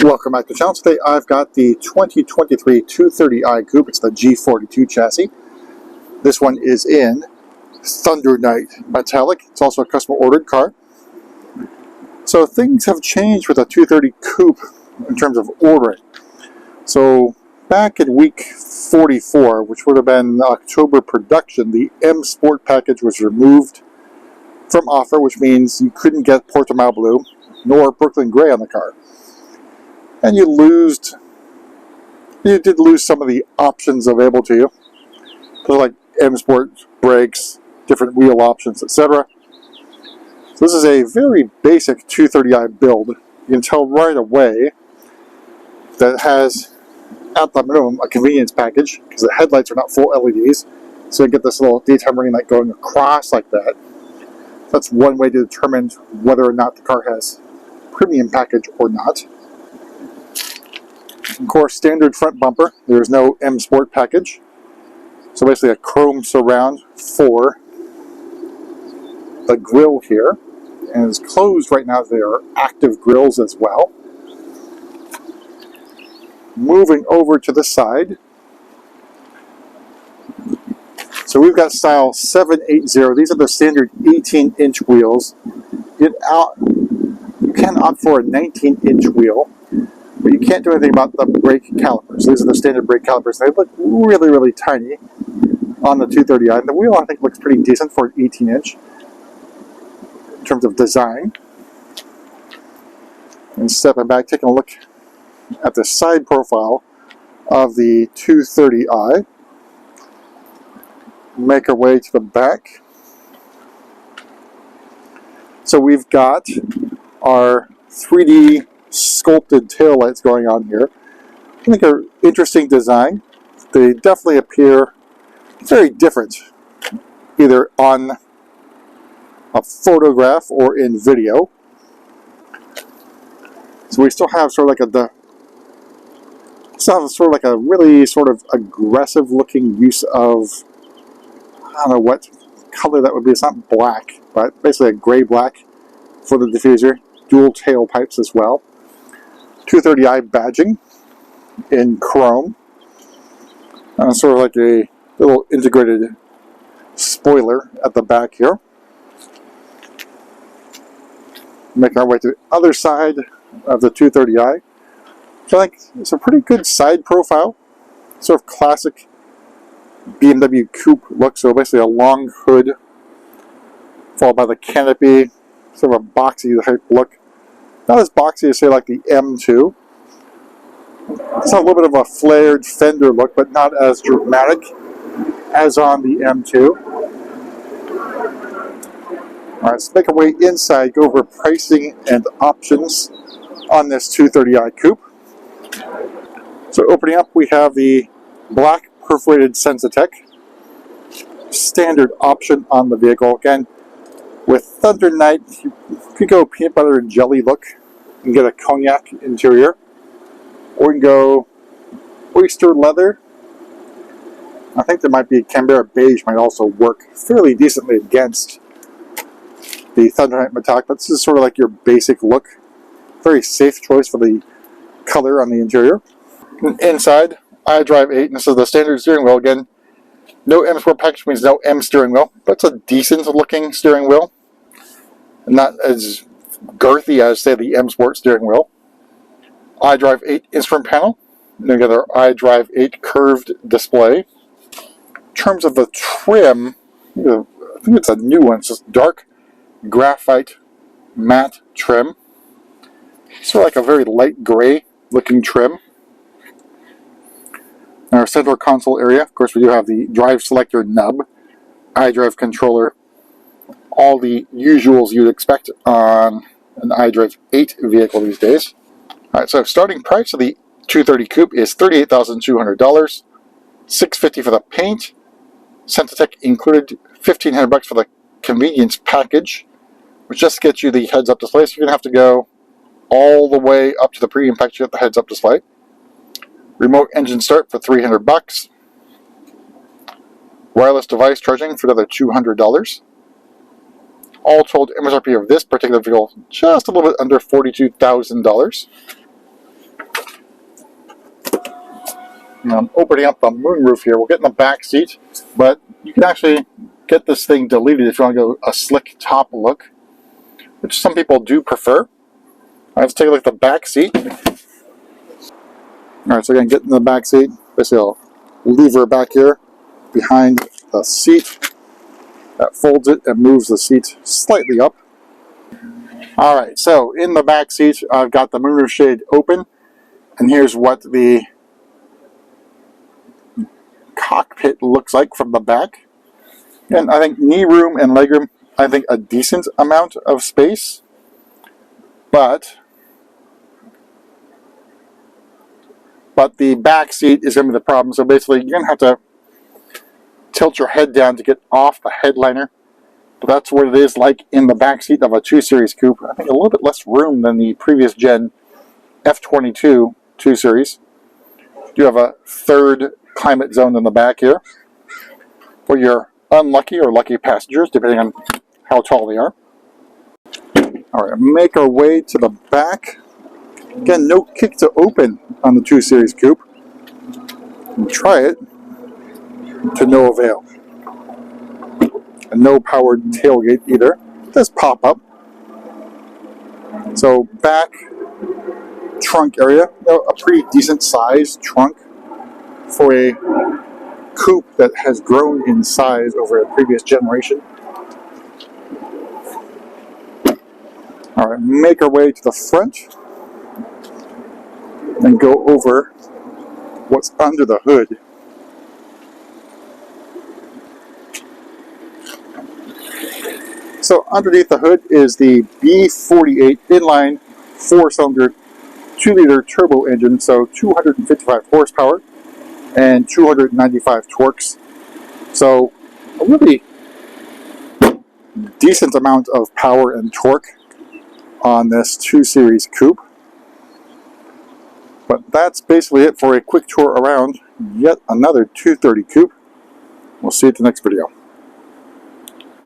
Welcome back to the channel. Today I've got the 2023 230i Coupe. It's the G42 chassis. This one is in Thundernight metallic. It's also a customer ordered car. So things have changed with the 230 Coupe in terms of ordering. So back in week 44, which would have been October production, the M Sport package was removed from offer, which means you couldn't get Portimao Blue nor Brooklyn Gray on the car. And you did lose some of the options available to you, like M Sport brakes, different wheel options, etc. So this is a very basic 230i build. You can tell right away that it has, at the minimum, a convenience package, because the headlights are not full LEDs, so you get this little daytime running light going across like that. That's one way to determine whether or not the car has premium package or not. Of course, standard front bumper. There's no M Sport package. So basically a chrome surround for the grille here. And it's closed right now. There are active grills as well. Moving over to the side. So we've got style 780. These are the standard 18-inch wheels. You can opt for a 19-inch wheel. But you can't do anything about the brake calipers. These are the standard brake calipers. They look really, really tiny on the 230i. And the wheel, I think, looks pretty decent for an 18-inch in terms of design. And stepping back, taking a look at the side profile of the 230i. Make our way to the back. So we've got our 3D sculpted taillights going on here. I think are interesting design. They definitely appear very different, either on a photograph or in video. So we still have sort of like a really sort of aggressive looking use of, I don't know what color that would be. It's not black, but basically a gray-black for the diffuser. Dual tailpipes as well. 230i badging in chrome. Sort of like a little integrated spoiler at the back here. Making our way to the other side of the 230i. So I think it's a pretty good side profile. Sort of classic BMW coupe look. So basically a long hood followed by the canopy. Sort of a boxy type look. Not as boxy as, say, like the M2. It's a little bit of a flared fender look, but not as dramatic as on the M2. Alright, let's make our way inside, go over pricing and options on this 230i Coupe. So opening up, we have the black perforated Sensatech. Standard option on the vehicle. Again, with Thundernight, you could go peanut butter and jelly look and get a cognac interior. Or we can go oyster leather. I think there might be Canberra beige might also work fairly decently against the Thundernight metallic, but this is sort of like your basic look. Very safe choice for the color on the interior. Inside, iDrive 8, and this is the standard steering wheel. Again, no M Sport package means no M steering wheel, but it's a decent looking steering wheel. Not as girthy as, say, the M Sport steering wheel. iDrive 8 instrument panel. And then we got our iDrive 8 curved display. In terms of the trim, I think it's a new one. It's just dark graphite matte trim. Sort of like a very light gray looking trim. In our central console area, of course, we do have the drive selector nub, iDrive controller, all the usuals you'd expect on an iDrive 8 vehicle these days. Alright, so starting price of the 230 Coupe is $38,200, $650 for the paint, Sensatech included $1,500 for the convenience package, which just gets you the heads-up display, so you're going to have to go all the way up to the premium package to get the heads-up display. Remote engine start for $300. Wireless device charging for another $200. All told, MSRP of this particular vehicle just a little bit under $42,000. Opening up the moonroof here. We'll get in the back seat, but you can actually get this thing deleted if you want to go a slick top look, which some people do prefer. Let's take a look at the back seat. Alright, so again, get in the back seat. Basically, I'll lever back here behind the seat. That folds it and moves the seat slightly up. Alright, so in the back seat, I've got the moonroof shade open, and here's what the cockpit looks like from the back. And I think knee room and legroom, I think a decent amount of space, but the back seat is going to be the problem. So basically, you're going to have to tilt your head down to get off the headliner. But that's what it is like in the back seat of a 2 Series coupe. I think a little bit less room than the previous gen F22 2 Series. You have a third climate zone in the back here for your unlucky or lucky passengers, depending on how tall they are. Alright, make our way to the back. Again, no kick to open on the 2 Series coupe. And try it to no avail. And no powered tailgate either. It does pop up. So back trunk area, a pretty decent sized trunk for a coupe that has grown in size over a previous generation. Alright, make our way to the front and go over what's under the hood. So underneath the hood is the B48 inline 4-cylinder 2-liter turbo engine, so 255 horsepower and 295 torques. So a really decent amount of power and torque on this 2 Series coupe. But that's basically it for a quick tour around yet another 230 coupe. We'll see you at the next video.